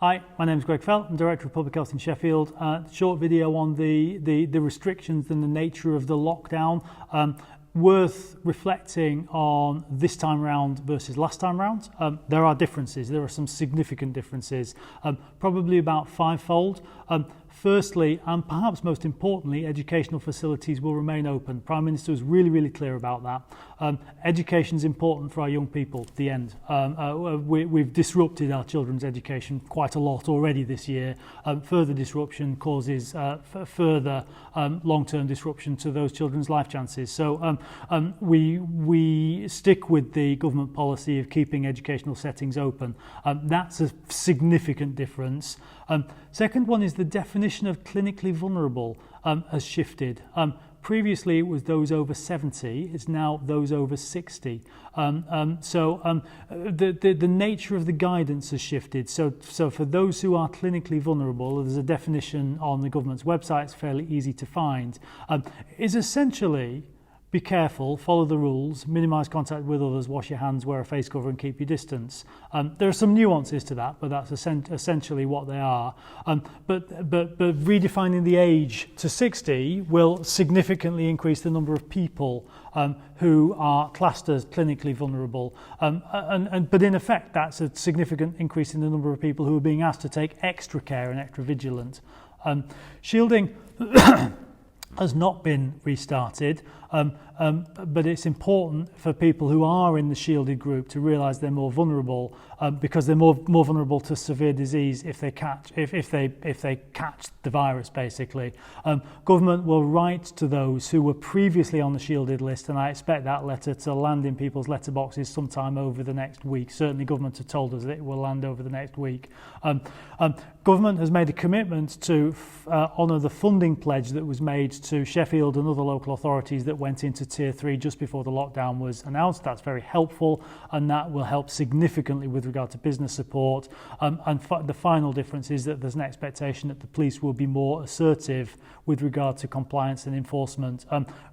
Hi, my name is Greg Felt. I'm Director of Public Health in Sheffield. Short video on the restrictions and the nature of the lockdown. Worth reflecting on this time round versus last time round. There are differences. There are some significant differences, probably about fivefold. Firstly, and perhaps most importantly, educational facilities will remain open. The Prime Minister was really clear about that. Education is important for our young people, the end. We've disrupted our children's education quite a lot already this year. Further disruption causes further long-term disruption to those children's life chances. So we stick with the government policy of keeping educational settings open. That's a significant difference. Second one is the definition of clinically vulnerable has shifted. Previously it was those over 70, it's now those over 60. The nature of the guidance has shifted. So for those who are clinically vulnerable, there's a definition on the government's website, it's fairly easy to find, is essentially be careful, follow the rules, minimise contact with others, wash your hands, wear a face cover and keep your distance. There are some nuances to that, but that's essentially what they are. But redefining the age to 60 will significantly increase the number of people who are classed as clinically vulnerable. But in effect, that's a significant increase in the number of people who are being asked to take extra care and extra vigilant. Shielding has not been restarted, but it's important for people who are in the shielded group to realise they're more vulnerable because they're more vulnerable to severe disease if they catch the virus. Basically, government will write to those who were previously on the shielded list, and I expect that letter to land in people's letterboxes sometime over the next week. Certainly, government have told us that it will land over the next week. Government has made a commitment to honour the funding pledge that was made to Sheffield and other local authorities that went into Tier 3 just before the lockdown was announced. That's very helpful, and that will help significantly with regard to business support. The final difference is that there's an expectation that the police will be more assertive with regard to compliance and enforcement.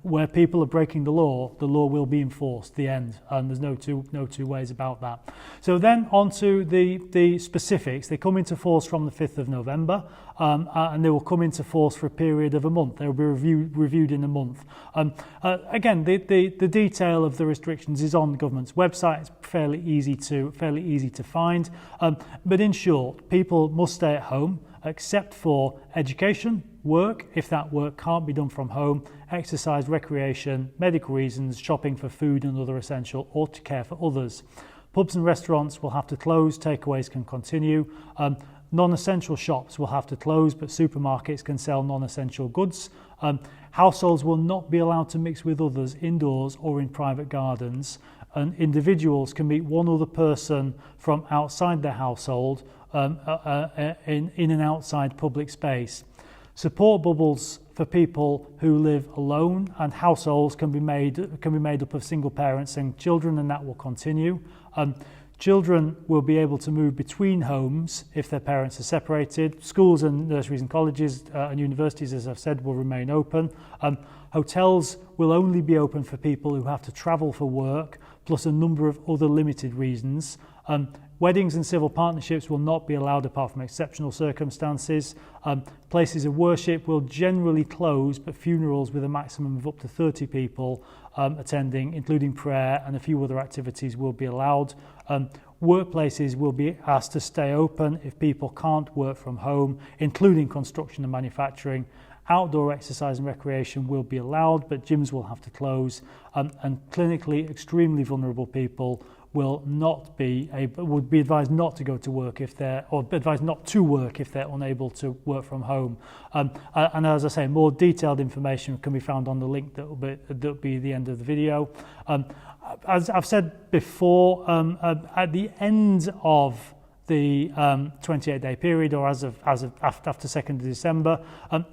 Where people are breaking the law will be enforced, the end, and there's no two ways about that. So then on to the specifics. They come into force from the 5th of November, and they will come into force for a period of a month. They will be reviewed in a month. Again, the detail of the restrictions is on the government's website. It's fairly easy to find. But in short, people must stay at home except for education, work, if that work can't be done from home, exercise, recreation, medical reasons, shopping for food and other essential, or to care for others. Pubs and restaurants will have to close, takeaways can continue. Non-essential shops will have to close, but supermarkets can sell non-essential goods. Households will not be allowed to mix with others indoors or in private gardens, and individuals can meet one other person from outside their household in an outside public space. Support bubbles for people who live alone, and households can be made up of single parents and children, and that will continue. Children will be able to move between homes if their parents are separated. Schools and nurseries and colleges and universities, as I've said, will remain open. Hotels will only be open for people who have to travel for work, plus a number of other limited reasons. Weddings and civil partnerships will not be allowed apart from exceptional circumstances. Places of worship will generally close, but funerals with a maximum of up to 30 people attending, including prayer and a few other activities, will be allowed. Workplaces will be asked to stay open if people can't work from home, including construction and manufacturing. Outdoor exercise and recreation will be allowed, but gyms will have to close. And clinically extremely vulnerable people would be advised not to go to work advised not to work if they're unable to work from home. And as I say, more detailed information can be found on the link that will be the end of the video. As I've said before, at the end of the 28-day period, or as of after 2nd of December,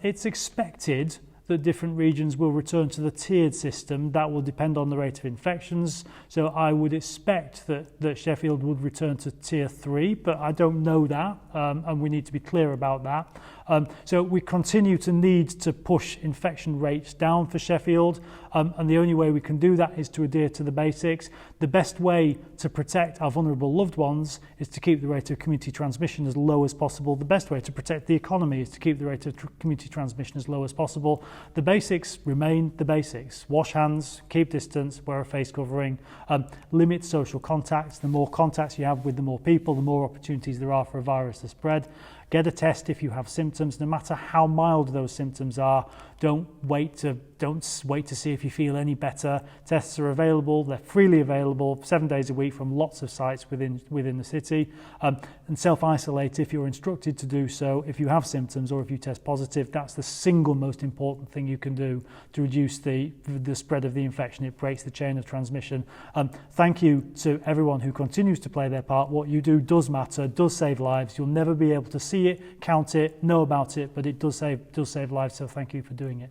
it's expected that different regions will return to the tiered system. That will depend on the rate of infections. So I would expect that Sheffield would return to Tier 3, but I don't know that, and we need to be clear about that. So we continue to need to push infection rates down for Sheffield, and the only way we can do that is to adhere to the basics. The best way to protect our vulnerable loved ones is to keep the rate of community transmission as low as possible. The best way to protect the economy is to keep the rate of community transmission as low as possible. The basics remain the basics. Wash hands, keep distance, wear a face covering, limit social contacts. The more contacts you have with the more people, the more opportunities there are for a virus to spread. Get a test if you have symptoms, no matter how mild those symptoms are. Don't wait to see if you feel any better. Tests are available, they're freely available 7 days a week from lots of sites within the city. And self-isolate if you're instructed to do so. If you have symptoms or if you test positive, that's the single most important thing you can do to reduce the spread of the infection. It breaks the chain of transmission. Thank you to everyone who continues to play their part. What you do does matter, does save lives. You'll never be able to see it, count it, know about it, but it does save lives, so thank you for doing it.